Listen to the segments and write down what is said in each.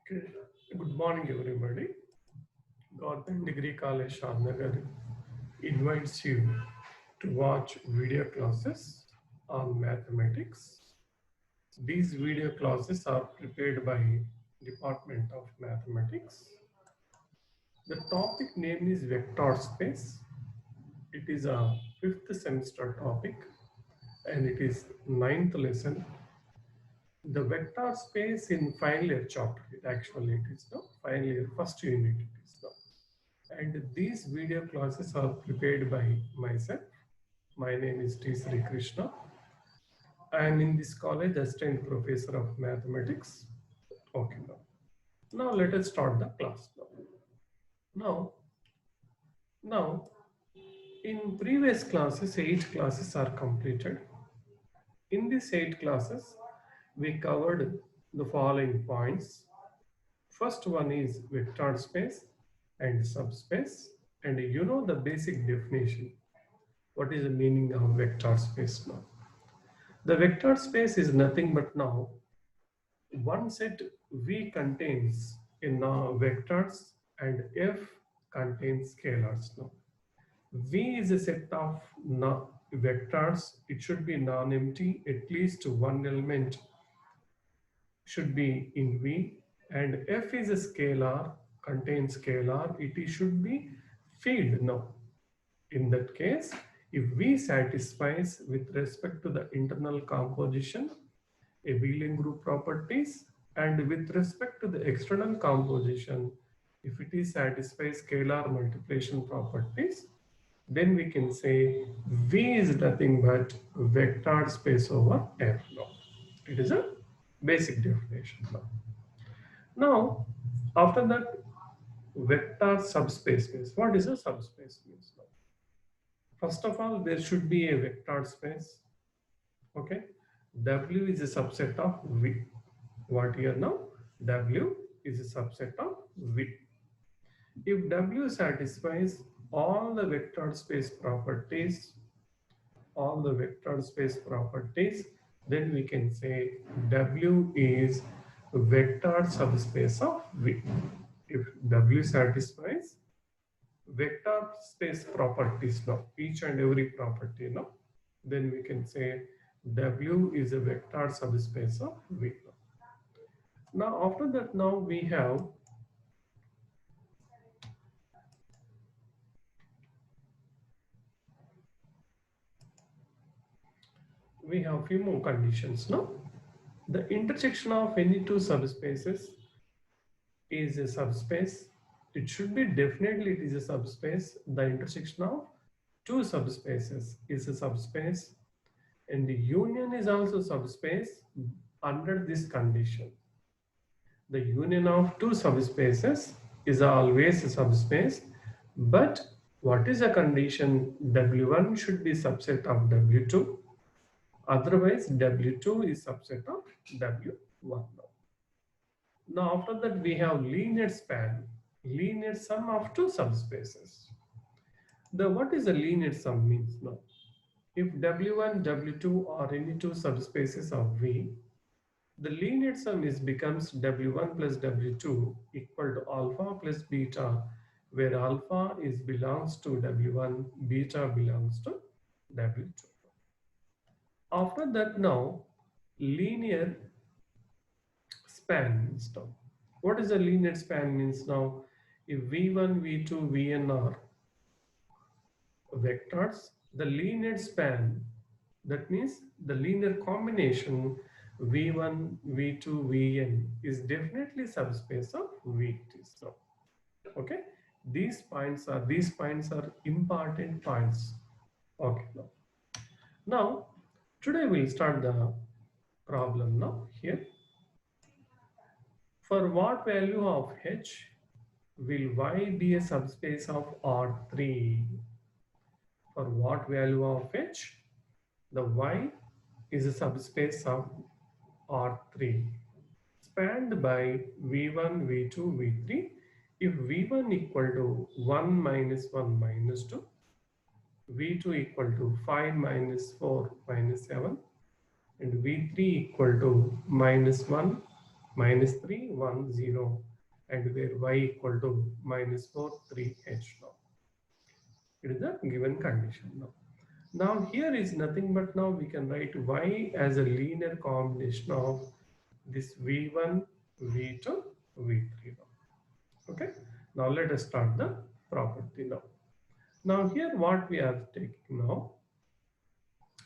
Okay. Good morning, everybody. Government Degree College Shamnagar invites you to watch video classes on mathematics. These video classes are prepared by Department of Mathematics. The topic name is vector space. It is a fifth semester topic and it is ninth lesson. The vector space in final year chapter. It is the final year first unit. It is now. And these video classes are prepared by myself. My name is T. Sri Krishna. I am in this college assistant professor of mathematics. Okay, now let us start the class now. Now, in previous classes, 8 classes are completed. In these 8 classes, we covered the following points. First one is vector space and subspace, and you know the basic definition. What is the meaning of vector space now? The vector space is nothing but now one set V contains in vectors and F contains scalars now. V is a set of vectors. It should be non-empty. At least one element should be in V. And F is a scalar, contains scalar. Should be filled now. In that case, if V satisfies with respect to the internal composition, abelian group properties, and with respect to the external composition, if it is satisfies scalar multiplication properties, then we can say V is nothing but vector space over F now. It is a basic definition now. Now, after that, vector subspace means. What is a subspace means now? First of all, there should be a vector space. Okay. W is a subset of V. What here now? W is a subset of V. If W satisfies all the vector space properties, then we can say W is vector subspace of V. If W satisfies vector space properties now, each and every property now, then we can say W is a vector subspace of V. Now after that, now we have few more conditions now. The intersection of any two subspaces is a subspace. It should be definitely it is a subspace. The intersection of two subspaces is a subspace, and the union is also subspace under this condition. The union of two subspaces is always a subspace, but what is the condition? W1 should be subset of W2. Otherwise, W2 is subset of W1 now. Now, after that, we have linear span, linear sum of two subspaces. What is a linear sum means now? If W1, W2 are any two subspaces of V, the linear sum becomes W1 plus W2 equal to alpha plus beta, where alpha belongs to W1, beta belongs to W2. After that, now linear span means now. What is a linear span means now? If V1, V2, Vn are vectors, the linear span, that means the linear combination V1, V2, Vn is definitely subspace of V. So, okay, these points are important points. Okay, now today we'll start the problem now here. For what value of H will Y be a subspace of R3? For what value of H, the Y is a subspace of R3 spanned by V1, V2, V3. If V1 equal to 1 minus 1 minus 2, V2 equal to 5 minus 4 minus 7, and V3 equal to minus 1 minus 3, 1, 0, and where y equal to minus 4, 3h now. It is the given condition now. Now here is nothing but now we can write y as a linear combination of this v1, v2, v3 now. Okay. Now let us start the property now. Now here what we are taking now,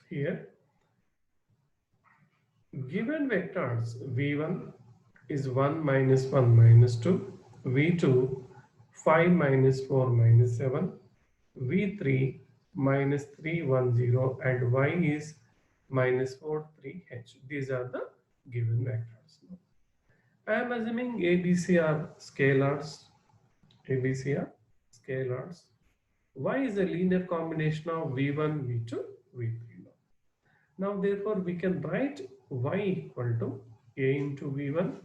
here given vectors v1 is 1 minus 1 minus 2, v2 5 minus 4 minus 7, v3 minus 3 1 0, and y is minus 4 3 h. These are the given vectors. I am assuming ABC are scalars. ABC are scalars. Y is a linear combination of v1, v2, v3. Now therefore we can write y equal to a into v1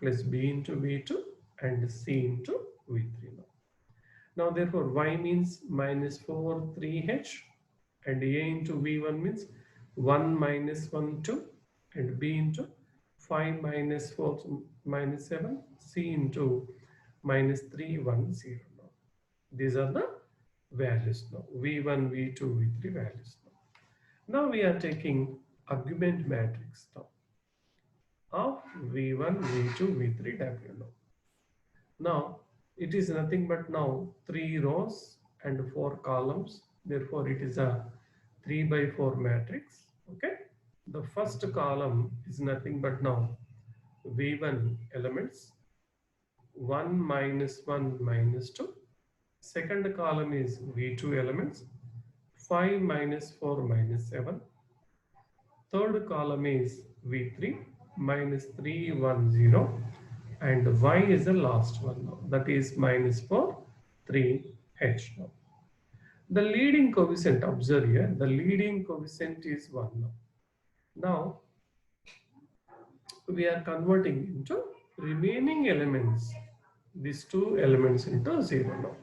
plus b into v2 and c into v3 now. Now therefore y means minus 4 3h and a into v1 means 1 minus 1 2 and b into 5 minus 4 minus 7, c into minus 3 1 0 now. These are the values now, v1 v2 v3 values now. Now we are taking argument matrix now of v1 v2 v3 w now. Now it is nothing but now 3 rows and 4 columns, therefore it is a 3 by 4 matrix. Okay, the first column is nothing but now v1 elements 1 minus 1 minus 2, second column is v2 elements 5 minus 4 minus 7, third column is v3 minus 3 1 0, and y is the last one now, that is minus 4 3 h now. The leading coefficient, observe here, the leading coefficient is 1 now. Now we are converting into remaining elements, these two elements into 0 now.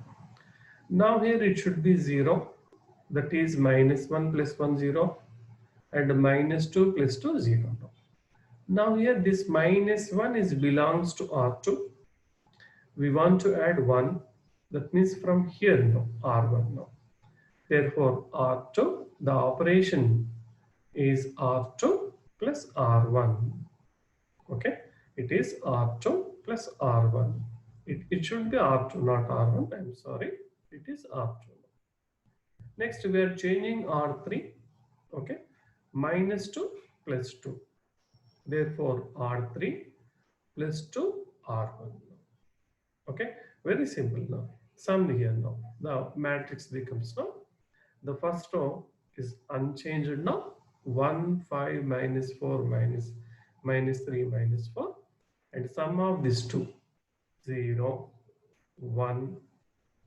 Now here it should be 0, that is minus 1 plus 1 0, and minus 2 plus 2 0 now. Now here this minus 1 is belongs to R2. We want to add 1, that means from here now R1 now. Therefore R2, the operation is R2 plus R1. Okay, it is R2 plus R1. It should be R2, not R1. I'm sorry, it is R2. Next we are changing R3. Okay, minus 2 plus 2. Therefore R3 plus 2 R1. Okay, very simple now. Sum here now. The matrix becomes now. The first row is unchanged now. 1 5 minus 4 minus 3 minus 4, and sum of these two 0 1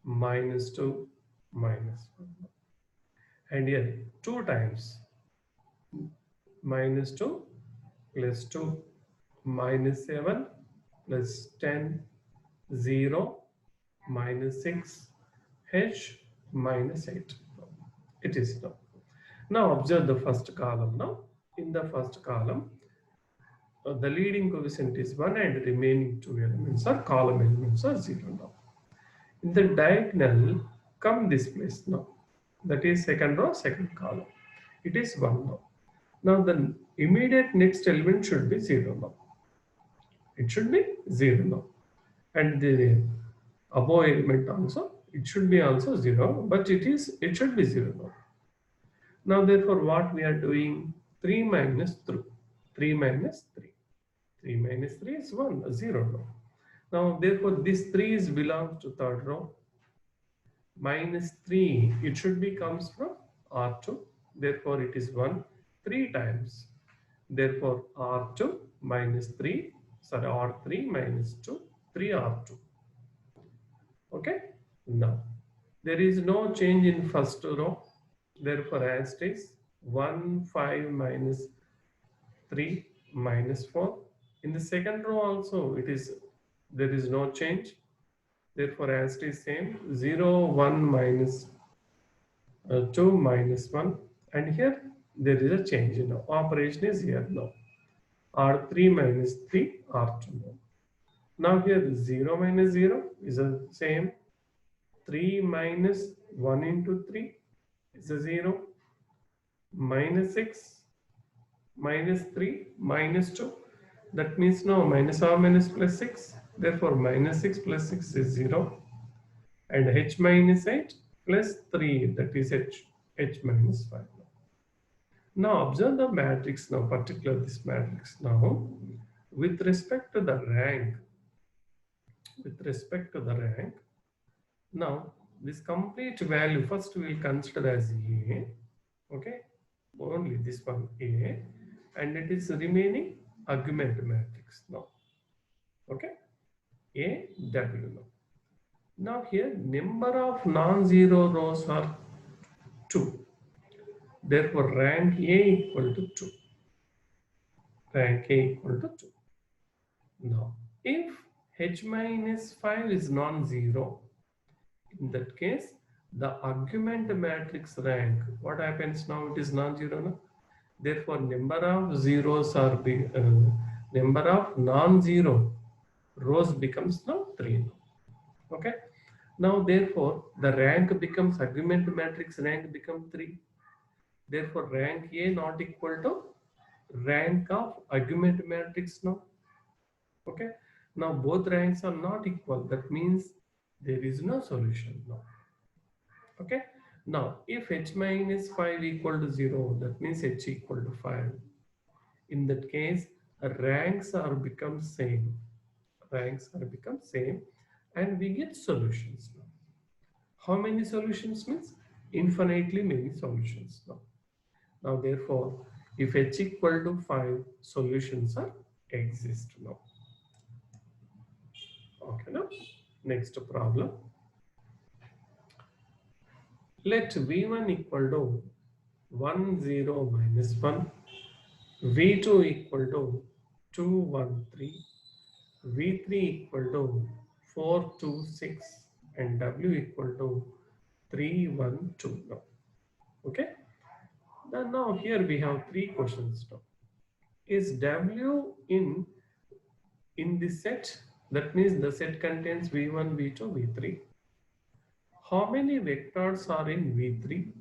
minus 2 minus 1, and here 2 times minus 2 plus 2 minus 7 plus 10 0 minus 6 h minus 8. It is now. Now observe the first column now. In the first column, the leading coefficient is 1 and remaining 2 elements or column elements are 0 now. In the diagonal, come this place now. That is second row, second column. It is 1 now. Now the immediate next element should be 0 now. It should be 0 now. And the above element also, it should be also 0, but it should be 0 now. Now therefore what we are doing, 3 minus 3. 3 minus 3. 3 minus 3 is 1, 0 now. Now therefore this 3 is belongs to third row. Minus 3, it should be comes from R2. Therefore it is 1 3 times. Therefore R2 minus 3, sorry, R3 minus 2, 3 R2. Okay. Now there is no change in first row. Therefore as it is 1 5 minus 3 minus 4. In the second row also there is no change. Therefore as it is same 0 1 minus 2 minus 1, and here there is a change. Operation is here now. R3 minus 3, R2 now. Now here 0 minus 0 is the same. 3 minus 1 into 3 is a 0. Minus 6 minus 3 minus 2. That means no minus or minus plus 6. Therefore minus 6 plus 6 is 0. And h minus 8 plus 3, that is h minus 5. Now observe the matrix now, particularly this matrix now. With respect to the rank, now this complete value first we will consider as A, okay, only this one A, and it is remaining argument matrix now, okay, A W now. Now here number of non-zero rows are 2, therefore rank A equal to 2, rank A equal to 2. Now if h minus 5 is non-zero, in that case the argument matrix rank, what happens now, it is non-zero now. Therefore number of zeros are number of non-zero rows becomes now 3 now. Okay, now therefore the rank becomes argument matrix rank become 3. Therefore rank A not equal to rank of argument matrix now. Okay, now both ranks are not equal, that means there is no solution now. Okay, now if h minus 5 equal to 0, that means h equal to 5. In that case ranks are become same, and we get solutions now. How many solutions means infinitely many solutions now. Now therefore if h equal to 5, solutions are exist now. Okay, now next problem. Let v1 equal to 1 0 minus 1, v2 equal to 2 1 3, v3 equal to 4 2 6, and w equal to 3 1 2 now. Okay, then now here we have three questions now. Is w in the set, that means the set contains v1 v2 v3. How many vectors are in v3?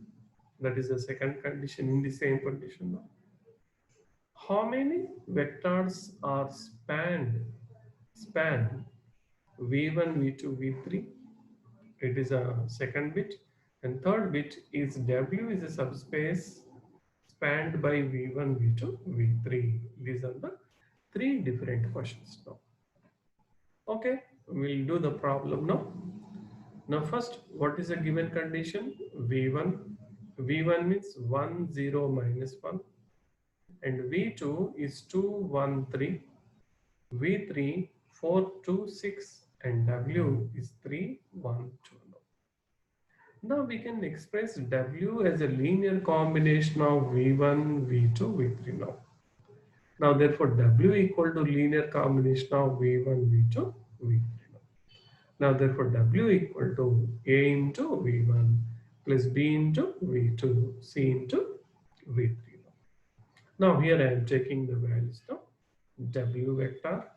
That is the second condition in the same condition now. How many vectors are span v1 v2 v3? It is a second bit, and third bit is w is a subspace spanned by v1 v2 v3. These are the three different questions now. Okay, we'll do the problem now. Now first, what is a given condition? v1 means 1 0 minus 1, and v2 is 2 1 3, v3 4 2 6, and w is 3 1 2. Now we can express w as a linear combination of v1 v2 v3 now. Now therefore w equal to linear combination of v1 v2 v3 now. Now therefore w equal to a into v1 plus b into v2 c into v3 now. Now here I am taking the values now. W vector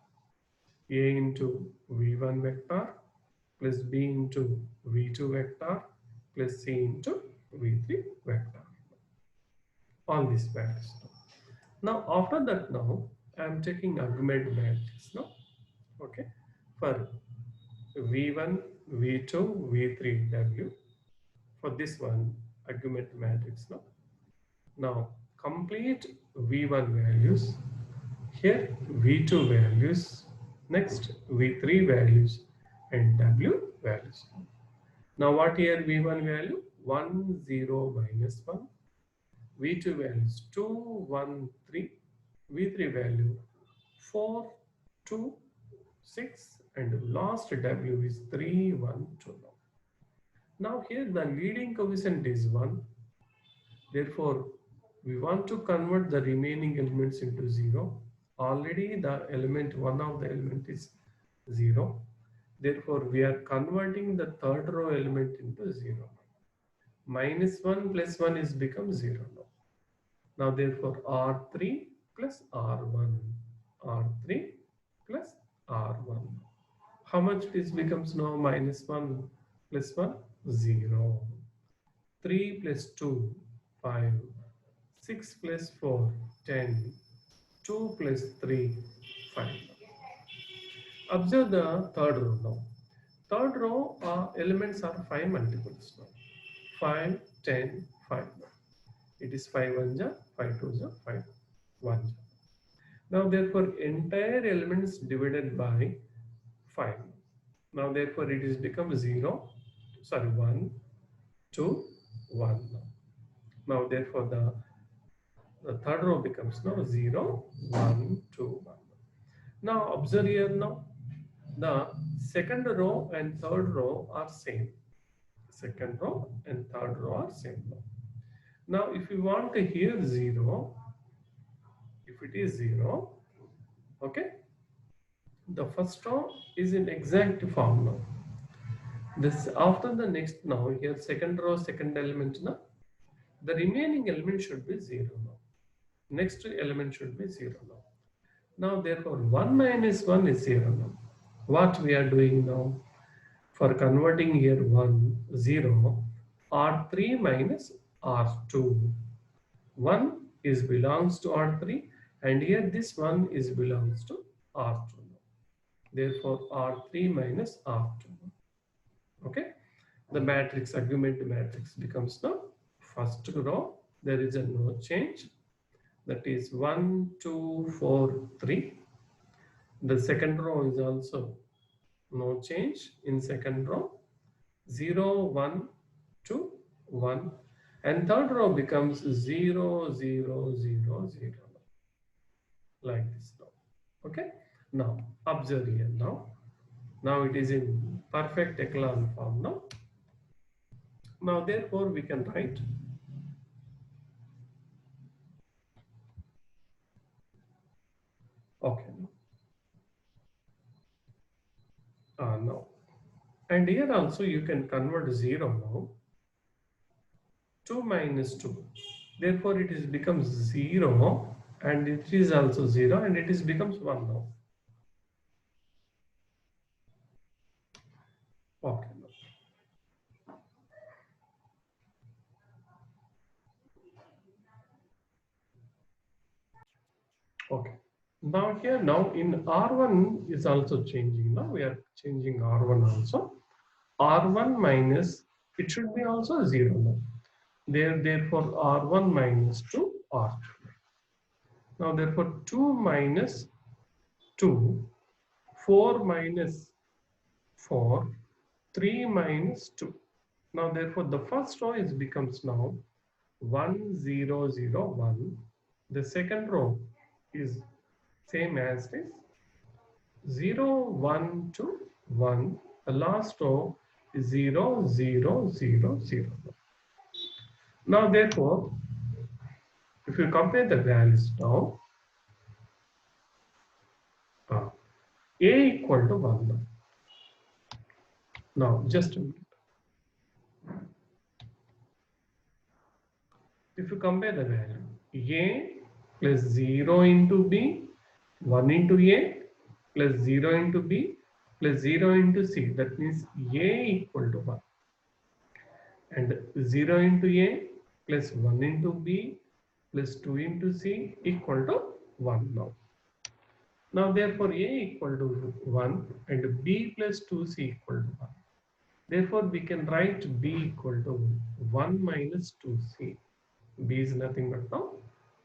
a into v1 vector plus b into v2 vector plus c into v3 vector. All these values now. After that, now I am taking argument matrix now. Okay, for v1 v2 v3 w, for this one argument matrix now. Now complete v1 values, here v2 values, next v3 values, and w values. Now what here v1 value? 1 0 minus 1, v2 values 2 1 3, v3 value 4 2 6, and last w is 3 1 2. Now here the leading coefficient is 1, therefore we want to convert the remaining elements into 0. Already the element, one of the element is 0, therefore we are converting the third row element into 0. Minus 1 plus 1 is become 0 now. Now therefore R3 plus R1 R3 plus R1. How much this becomes now? Minus 1 plus 1, 0. 3 plus 2, 5. 6 plus 4, 10. 2 plus 3, 5. Observe the third row now. Third row elements are 5 multiples now. 5, 10, 5. It is 5 1 ja, 5 2 ja, 5 1 ja. Now therefore entire elements divided by 5. Now therefore it is become 0, sorry 1, 2, 1 now. Now therefore the third row becomes now 0, 1, 2, 1. Now observe here now. The second row and third row are same. Second row and third row are same now. Now if you want to here 0, if it is 0, okay, the first row is in exact form now. This after the next now here second row second element now, the remaining element should be 0 now. Next element should be 0 now. Now therefore 1 minus 1 is 0 now. What we are doing now? For converting here 1, 0, R3 minus R2. 1 is belongs to R3 and here this one is belongs to R2. Therefore R3 minus R2. Okay. The matrix, argument matrix becomes now first row. There is a no change. That is 1, 2, 4, 3. The second row is also no change in second row. 0, 1, 2, 1. And third row becomes 0, 0, 0, 0. Like this now. Okay. Now observe here now. Now it is in perfect echelon form now. Now therefore we can write okay. Now. And here also you can convert 0 now. 2 minus 2. Therefore it is becomes 0 and it is also 0 and it is becomes 1 now. Okay. Okay. Now here now in R1 is also changing. Now we are changing R1 also. R1 minus, it should be also 0 now. Therefore R1 minus 2 R2. Now therefore 2 minus 2, 4 minus 4, 3 minus 2. Now therefore the first row is becomes now 1 0 0 1. The second row is same as this 0 1 2 1. The last row is 0 0 0 0. Now therefore if you compare the values now, A equal to 1 now. Now just a minute. If you compare the value A plus 0 into B, 1 into A plus 0 into B plus 0 into C, that means A equal to 1. And 0 into A plus 1 into B plus 2 into C equal to 1 now. Now therefore A equal to 1 and B plus 2C equal to 1. Therefore we can write B equal to 1 minus 2C. B is nothing but now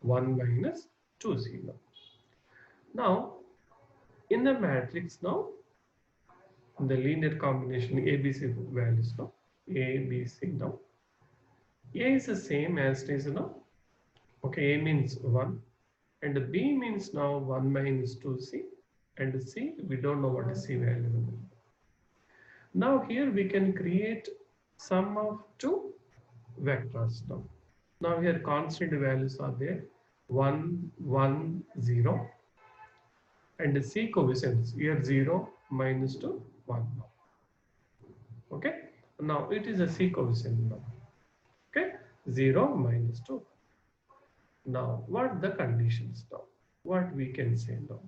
1 minus 2C now. Now in the matrix now, the linear combination ABC values now, A, B, C now. A is the same as it is now. Okay, A means 1 and B means now 1 minus 2C and C, we don't know what is C value. Now here we can create sum of two vectors now. Now here constant values are there 1, 1, 0 and C coefficients here 0, minus 2, 1 now. Okay, now it is a C coefficient now. Okay, 0, minus 2. Now what the conditions now? What we can say now?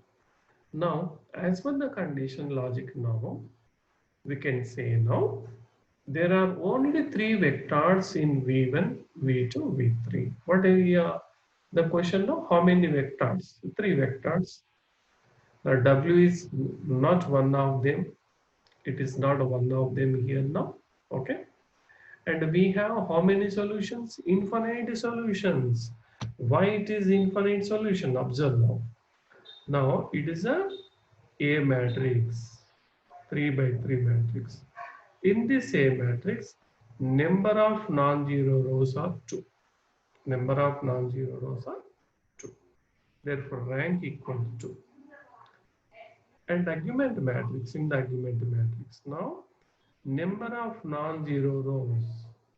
Now, as per the condition logic now, we can say now, there are only three vectors in V1, V2, V3. What is the question now? How many vectors? Three vectors. The W is not one of them. It is not one of them here now. Okay. And we have how many solutions? Infinite solutions. Why it is infinite solution? Observe now. Now it is a matrix, 3 by 3 matrix. In this A matrix, number of non-zero rows are 2. Number of non-zero rows are 2. Therefore, rank equal to 2. And argument matrix, in the argument matrix, now number of non-zero rows,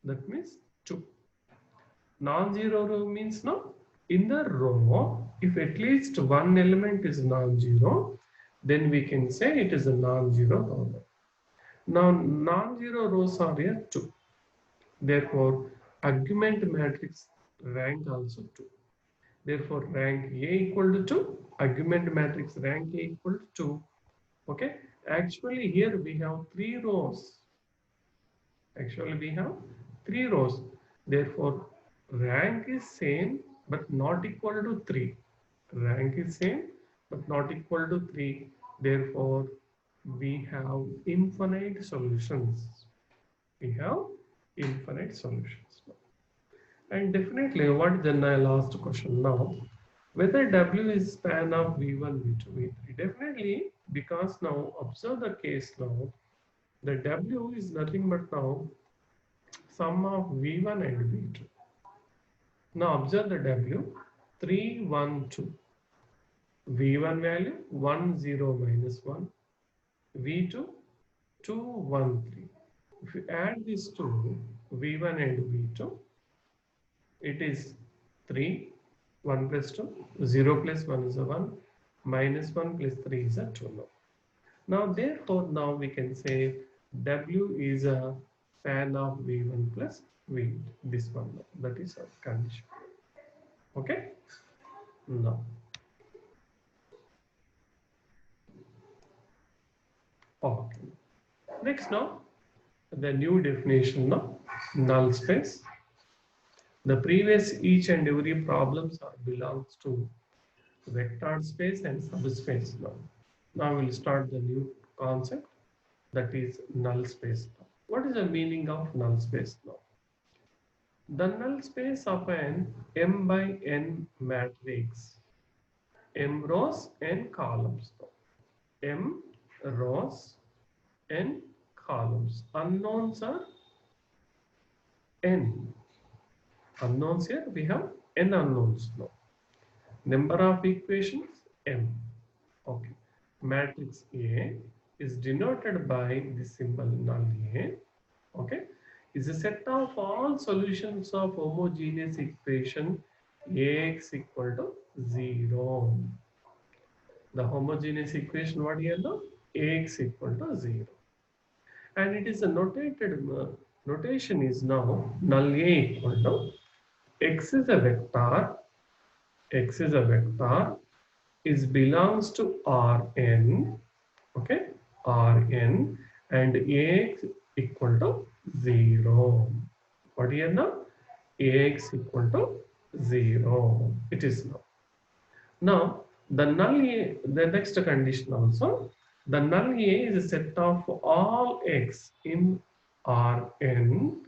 that means 2. Non-zero row means now in the row, if at least one element is non-zero, then we can say it is a non-zero row. Now, non-zero rows are here 2. Therefore, argument matrix rank also 2. Therefore, rank A equal to 2, argument matrix rank A equal to 2. Okay, actually here we have 3 rows. Actually, we have 3 rows. Therefore, rank is same but not equal to 3. Rank is same but not equal to 3. Therefore, we have infinite solutions. We have infinite solutions. And definitely, what then I'll ask the question now, whether W is span of V1, V2, V3. Definitely, because now observe the case now, the W is nothing but now sum of V1 and V2. Now observe the W, 3, 1, 2. V1 value 1, 0, minus 1. V2, 2, 1, 3. If you add these two, V1 and V2, it is 3, 1 plus 2, 0 plus 1 is a 1, minus 1 plus 3 is a 2. Now, therefore, now we can say W is a span of V1 plus V, this one. That is our condition. Okay? Now. Okay. Next now, the new definition now, null space. The previous each and every problems belongs to vector space and subspace now. Now we'll start the new concept, that is null space now. What is the meaning of null space now? The null space of an M by N matrix, M rows and columns. M rows and columns. Unknowns are N. Unknowns here we have N unknowns now. Number of equations M. Okay. Matrix A is denoted by the symbol null A. Okay. Is a set of all solutions of homogeneous equation Ax equal to 0. The homogeneous equation what here now? Ax equal to 0. And it is a notated notation is now null A equal to x is a vector. X is a vector is belongs to Rn, okay, Rn, and Ax equal to 0. What here now? Ax equal to 0. It is now. Now the null A, the next condition also, the null A is a set of all x in Rn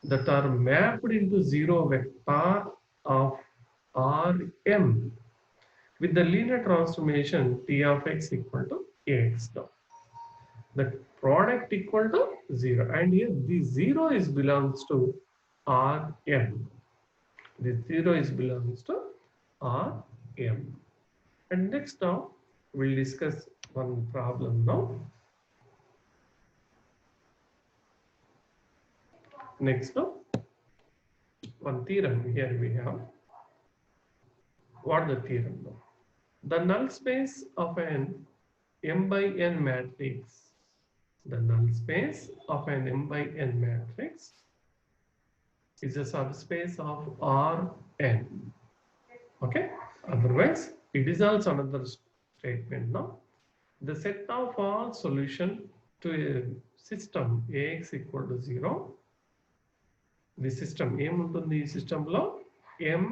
that are mapped into 0 vector of Rm with the linear transformation T of x equal to Ax now. The product equal to 0, and here the 0 is belongs to Rm. The 0 is belongs to Rm. And next now we'll discuss one problem now. Next now, one theorem here we have. What the theorem now? The null space of an M by N matrix, the null space of an M by N matrix is a subspace of Rn. Okay, otherwise it is also another statement now. The set of all solution to a system Ax equal to 0. The system ఏముంటుంది ఈ సిస్టంలో m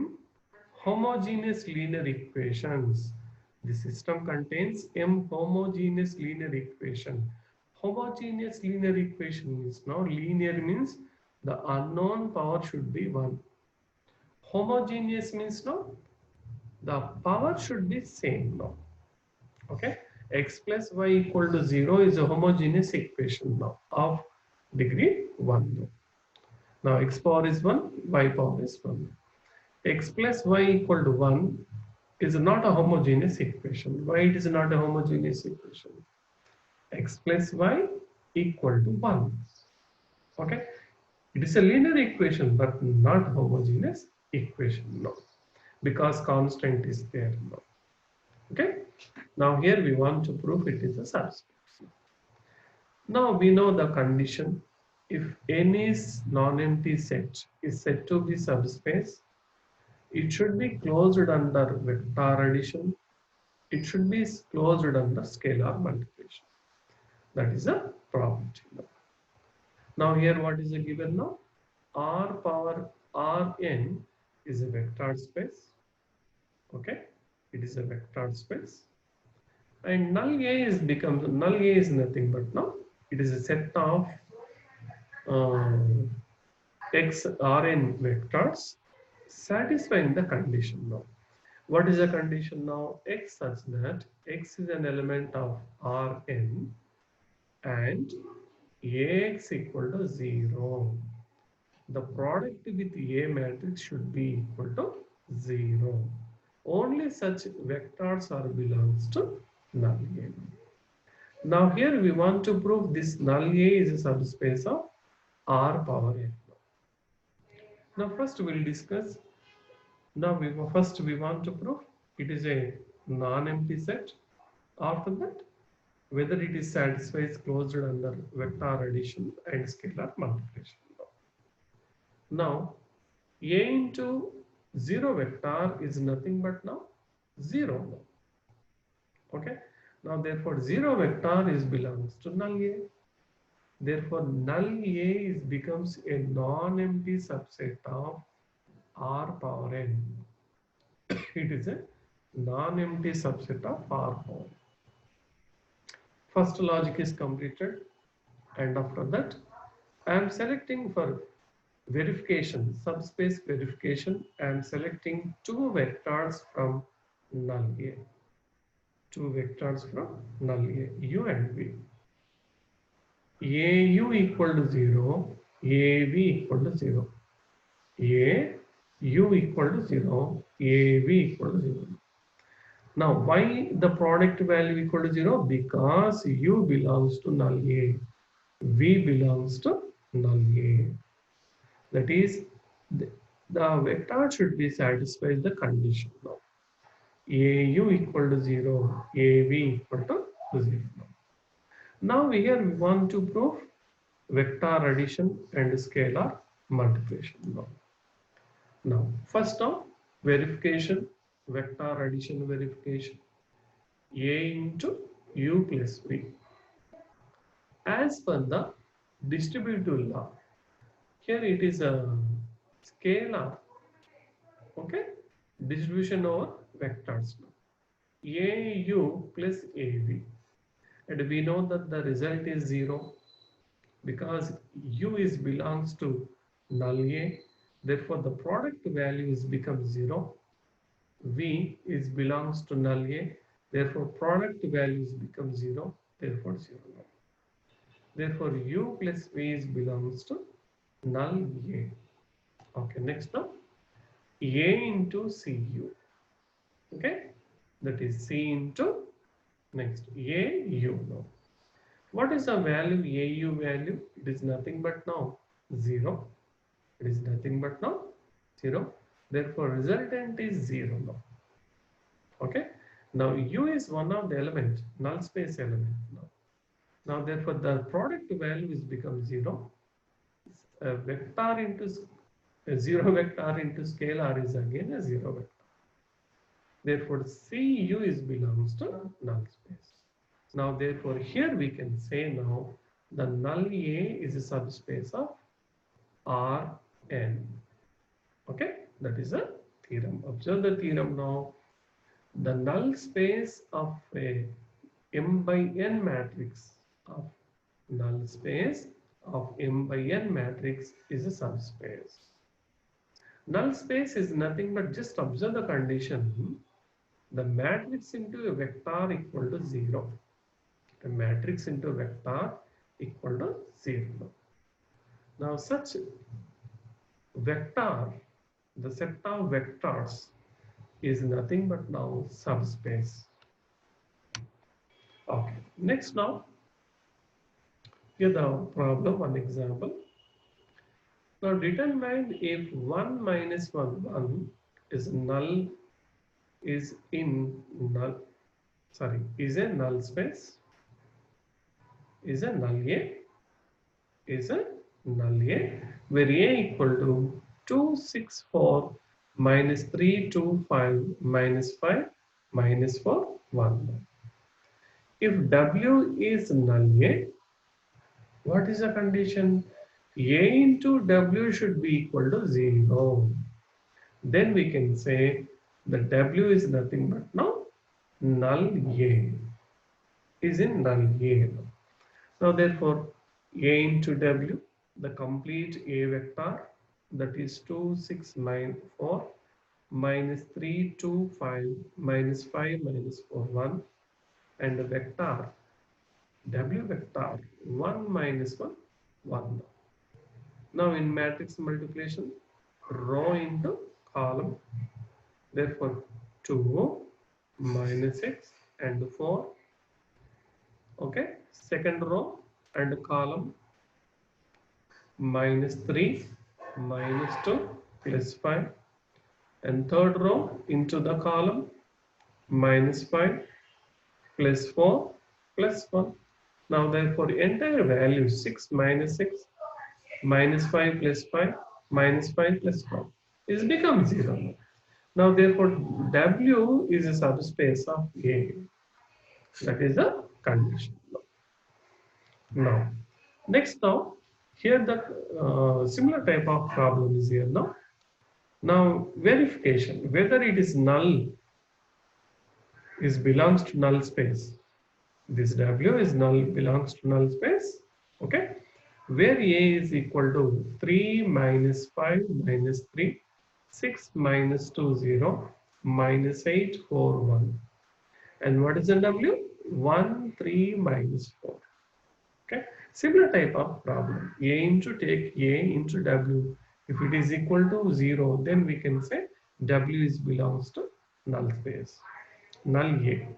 homogeneous linear equations. The system contains m homogeneous linear equation. Homogeneous linear equation means now linear means the unknown power should be 1. Homogeneous means now the power should be same now. Okay, x plus y equal to 0 is a homogeneous equation now of degree 1 now. Now x power is 1, y power is 1. X plus y equal to 1 is not a homogeneous equation. Why it is not a homogeneous equation? X plus y equal to 1. Okay, it is a linear equation but not homogeneous equation no, because constant is there now. Okay, now here we want to prove it is a subspace. Now we know the condition. If any non-empty set is said to be subspace, it should be closed under vector addition. It should be closed under scalar multiplication. That is a property. Now here what is the given now? R power Rn is a vector space. Okay, it is a vector space. And null A is nothing but now it is a set of x Rn vectors satisfying the condition now. What is the condition now? X such that x is an element of Rn and Ax equal to 0. The product with A matrix should be equal to 0. Only such vectors are belongs to null A. Now here we want to prove this null A is a subspace of R power n. Now first we will discuss. Now we want to prove it is a non-empty set. After that, whether it is satisfies closed under vector addition and scalar multiplication. Now A into 0 vector is nothing but now 0. Okay. Now therefore 0 vector is belongs to null A. Therefore null A becomes a non-empty subset of R power n. It is a non-empty subset of R power. First logic is completed, and after that I am selecting for verification, subspace verification. I am selecting two vectors from null A. Two vectors from null A, u and v. AU equal to 0, AV equal to 0. AU equal to 0, AV equal to 0. Now, why the product value equal to 0? Because U belongs to null A, V belongs to null A. That is, the vector should be satisfied the condition now. AU equal to 0, AV equal to 0. Now here we want to prove vector addition and scalar multiplication now. Now, first of verification, vector addition verification, A into U plus V. As per the distributive law, here it is a scalar, okay, distribution over vectors. AU plus AV. And we know that the result is 0 because U belongs to null A. Therefore, the product value becomes 0. V belongs to null A. Therefore, product values become 0. Therefore, 0. Therefore, U plus V belongs to null A. Okay, next now, A into CU. Okay, that is C into next AU now. What is the value AU value? It is nothing but now 0. It is nothing but now 0. Therefore, resultant is 0 now. Okay. Now U is one of the element, null space element now. Now therefore the product value is become 0. A vector into a 0 vector into scalar is again a 0 vector. Therefore, CU is belongs to null space. Now, therefore, here we can say now the null A is a subspace of Rn. Okay, that is a theorem. Observe the theorem now. The null space of a M by N matrix of null space of M by N matrix is a subspace. Null space is nothing but just observe the condition. The matrix into a vector equal to 0. The matrix into vector equal to 0. Now such vector, the set of vectors is nothing but now subspace. Okay, next now, here the problem, one example. Now determine if 1 minus 1, 1 is null, is a null space, is a null A, where A equal to 2, 6, 4, minus 3, 2, 5, minus 5, minus 4, 1. If W is null A, what is the condition? A into W should be equal to 0. Then we can say that W is nothing but now null A, is in null A. Now therefore A into W, the complete A vector, that is 2, 6, 9, 4, minus 3, 2, 5, minus 5, minus 4, 1, and the vector W vector 1 minus 1, 1. Now in matrix multiplication, row into column, therefore 2 minus 6 and 4. Okay, second row and column, minus 3, minus 2, plus 5, and third row into the column, minus 5, plus 4, plus 1. Now therefore entire value 6 minus 6, minus 5 plus 5, minus 5 plus 1 is become 0. Now therefore W is a subspace of A. That is the condition. Now next, now here the similar type of problem is here now. Now verification whether it is null, is belongs to null space. This W is null, belongs to null space. Okay, where A is equal to 3 minus 5 minus 3, 6 minus 2, 0, minus 8, 4, 1. And what is the W? 1, 3 minus 4. Okay, similar type of problem. A into take A into W. If it is equal to 0, then we can say W is belongs to null space, null A.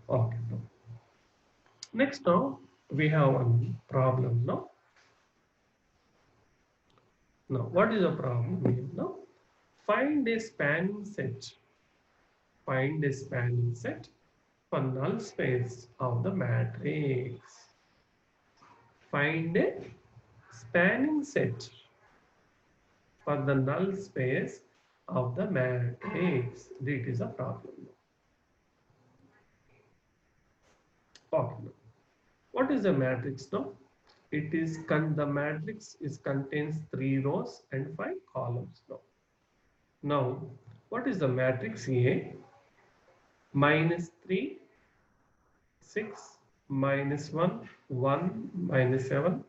Okay. Next now we have one problem now. Now what is the problem here now? Find a spanning set. Find a spanning set for null space of the matrix. Find a spanning set for the null space of the matrix. This is a problem. Okay. What is the matrix now? It is the matrix contains 3 rows and 5 columns now. Now, what is the matrix A? Minus 3, 6, minus 1, 1, minus 7,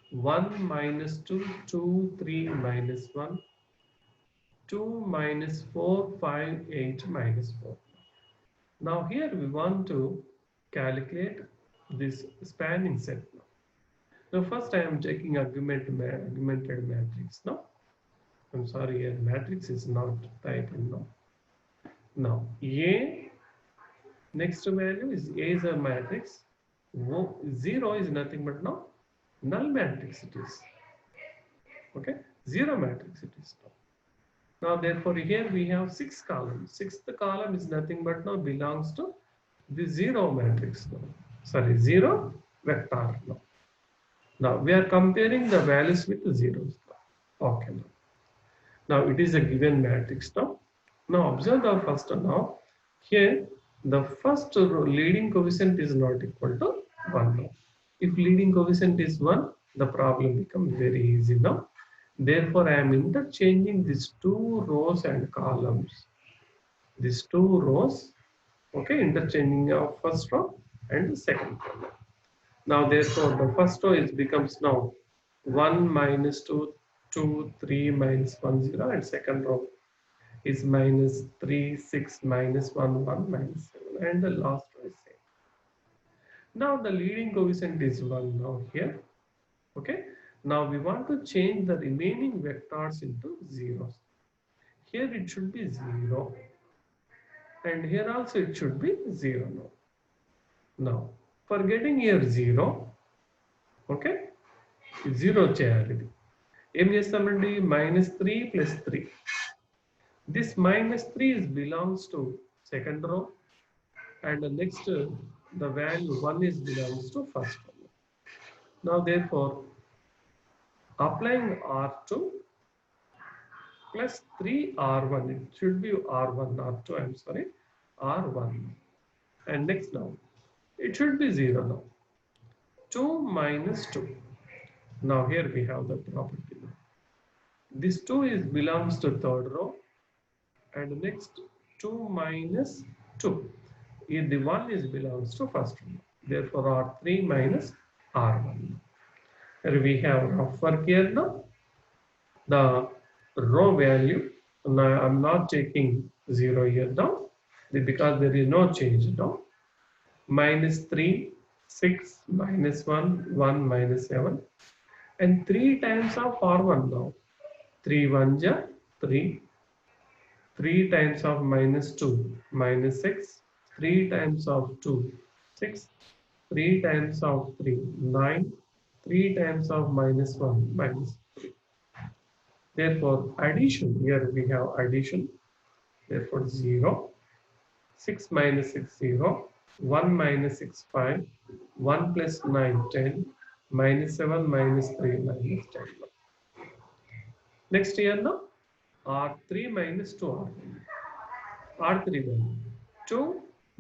1, minus 2, 2, 3, minus 1, 2, minus 4, 5, 8, minus 4. Now here we want to calculate this spanning set now. Now first I am checking augmented matrix now. I'm sorry, here matrix is not typed now. Now A, next value is A is a matrix. 0 is nothing but now null matrix it is. Okay, 0 matrix it is now. Now therefore here we have 6 columns. 6th column is nothing but now belongs to the 0 matrix now. Sorry, 0 vector now. Now we are comparing the values with the zeros. Okay. Now it is a given matrix now. Now observe the first now. Here the first leading coefficient is not equal to 1 now. If leading coefficient is 1, the problem becomes very easy now. Therefore, I am interchanging these two rows and columns. These two rows, okay, interchanging of first row and the second row. Now, therefore, the first row is becomes now 1 minus 2, 2, 3 minus 1, 0, and second row is minus 3, 6 minus 1, 1 minus 7, and the last row is same. Now, the leading coefficient is 1 now here, okay. Now, we want to change the remaining vectors into zeros. Here it should be 0, and here also it should be 0 now. Now, for getting here 0, okay, 0 చేయాలి ఇది ఏం చేస్తామండి -3 + 3. This -3 is belongs to second row, and the next the value 1 is belongs to first row. Now therefore, applying R2 plus 3 R1, it should be R1, R2, I'm sorry, R1. And next now, it should be 0 now. 2 minus 2. Now here we have the property. This 2 is belongs to third row, and next 2 minus 2. If the 1 is belongs to first row. Therefore, R3 minus R1. Here we have rough work here now. The row value, now I'm not taking 0 here now because there is no change now. -3, 6, -1, 1 minus 7, and 3 times of R1 now. 3 1 ja 3. 3 times of -2, -6. 3 times of 2, 6. 3 times of 3, 9. 3 times of -1, -3. Therefore, addition, here we have addition. Therefore, 0. 6 minus 6, 0. 1 minus 6, 5. 1 plus 9, 10. -7, -3, -10. Next here now, R3 minus 2 R3. R3 value 2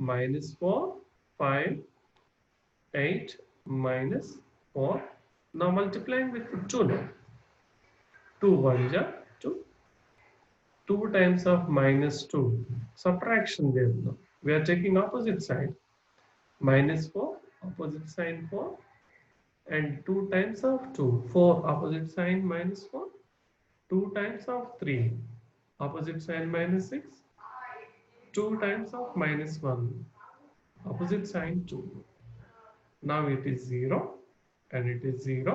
minus 4, 5, 8 minus 4. Now multiplying with 2 now. 2 1 ja 2. 2 times of -2. Subtraction there now. We are taking opposite side. -4, opposite sign 4. And 2 times of 2. 4, opposite sign -4. 2 times of 3, opposite sign -6. 2 times of -1, opposite sign 2. Now it is 0, and it is 0,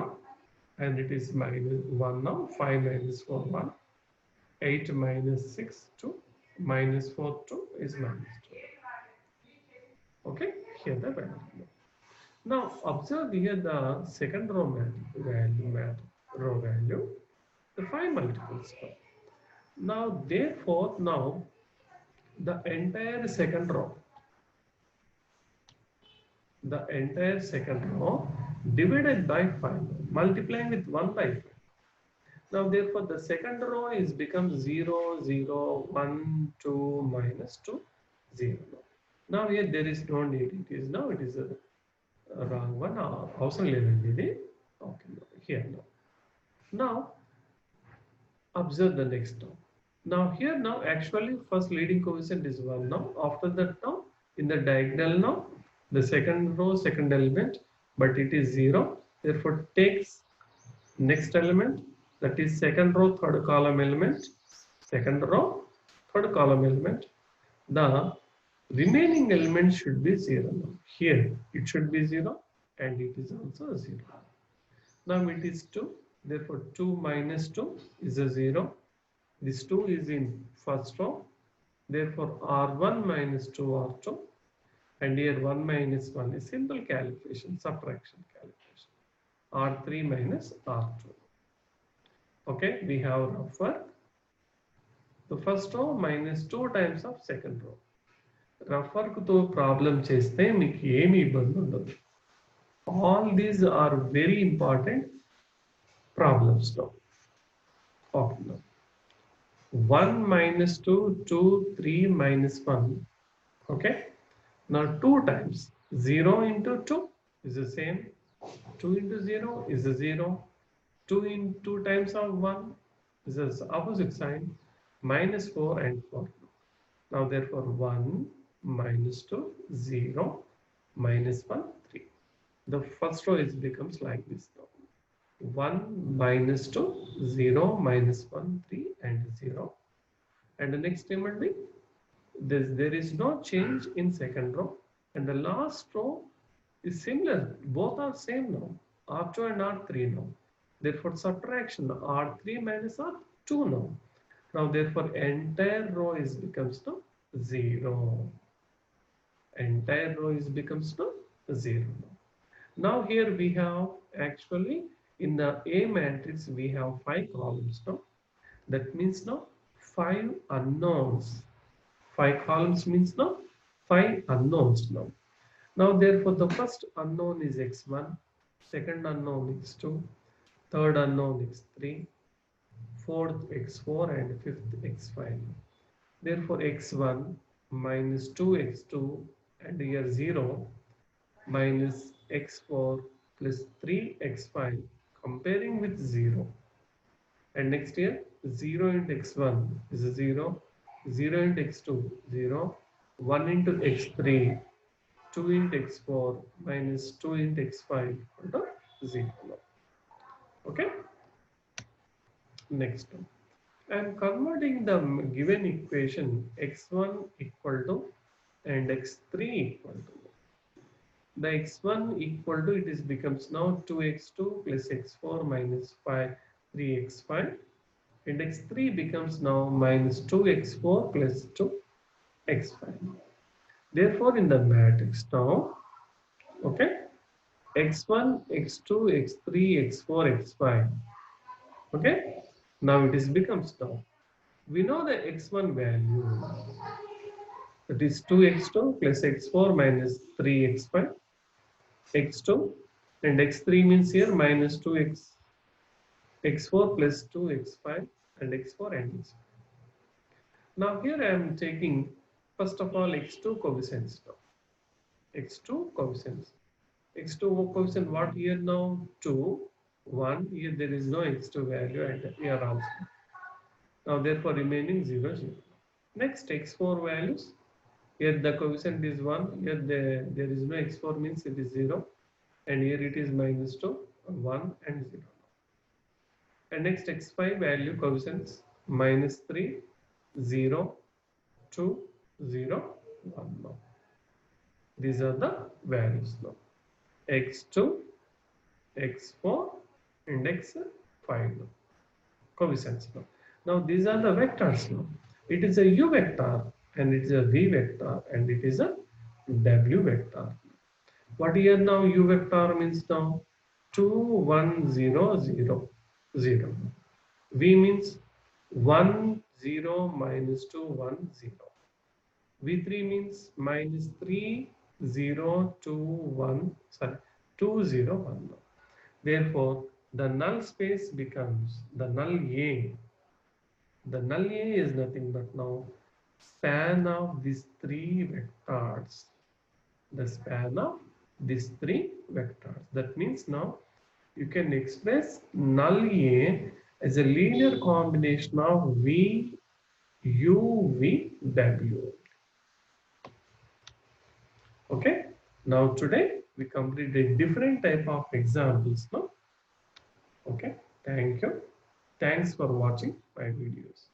and it is -1 now. 5 minus 4, 1. 8 minus 6, 2. -4, 2 is -2. Okay, here the value. Now observe here the second row value. The 5 multiples. Now, therefore, now the entire second row divided by 5, multiplying with 1 by 5. Now, therefore, the second row is becomes 0, 0, 1, 2, -2, 0. Now, here there is no need. It is a wrong one. Also, okay, here now. Now, observe the next term. Now here now actually first leading coefficient is 1 now. After that now in the diagonal now the second row second element, but it is 0. Therefore takes next element, that is second row third column element. Second row third column element. The remaining element should be 0 now. Here it should be 0 and it is also 0. Now it is 2. Therefore 2 minus 2 is a 0. This 2 is in first row. Therefore R1 minus 2 R2. And here 1 minus 1 is simple calculation, subtraction calculation. R3 minus R2. Okay, we have rough work. The first row minus 2 times of second row. Rough work to problem cheste meeku emi ibbandi undadu. All these are very important problems now. Okay. 1 minus 2, 2, 3 minus 1. Okay. Now 2 times 0 into 2 is the same. 2 into 0 is the 0. 2 in 2 times of 1 is the opposite sign. Minus 4 and 4. Now therefore 1 minus 2, 0, minus 1, 3. The first row is becomes like this now. 1 minus 2, 0, minus 1, 3 and 0. And the next time will be this, there is no change in second row. And the last row is similar. Both are same now. R2 and R3 now. Therefore subtraction R3 minus R2 now. Now therefore entire row is becomes now 0. Entire row is becomes now 0. Now here we have actually in the A matrix we have 5 columns now. That means now 5 unknowns. 5 columns means now 5 unknowns now. Now therefore the first unknown is x1, second unknown is 2, third unknown is 3, fourth x4 and fifth x5. Therefore x1 minus 2x2 and here 0 minus x4 plus 3x5 comparing with 0. And next here 0 into x1 is a 0, 0 into x2 0, 1 into x3, 2 into x4 minus 2 into x5 equal to 0. Okay. Next one. I am converting the given equation x1 equal to and x3 equal to. The x1 equal to it is becomes now 2x2 plus x4 minus 5 3x5 and x3 becomes now minus 2x4 plus 2x5. Therefore in the matrix now, okay, x1 x2 x3 x4 x5. Okay, now it is becomes now. We know the x1 value, that is 2x2 plus x4 minus 3x5, x2 and x3 means here minus 2x, x4 plus 2x5 and x4 and x5. Now here I am taking first of all x2 coefficients now. x2 coefficients. x2 coefficient what here now? 2, 1. Here there is no x2 value and here also. Now therefore remaining 0, 0. Next x4 values. Here the coefficient is 1. Here there is no x4 means it is 0. And here it is minus 2, 1 and 0. And next x5 value coefficients minus 3, 0, 2, 0, 1 now. These are the values now. x2, x4 and x5 now. Coefficients now. Now these are the vectors now. It is a u vector and it is a v vector and it is a w vector. What here now u vector means now 2, 1, 0, 0, 0. V means 1, 0, minus 2, 1, 0. V3 means minus 3, 0, 2, 1, sorry, 2, 0, 1. Therefore, the null space becomes the null A. The null A is nothing but now span of these 3 vectors. The span of these 3 vectors. That means now you can express null A as a linear combination of V, U, V, W. Okay. Now today we completed different type of examples. No? Okay. Thank you. Thanks for watching my videos.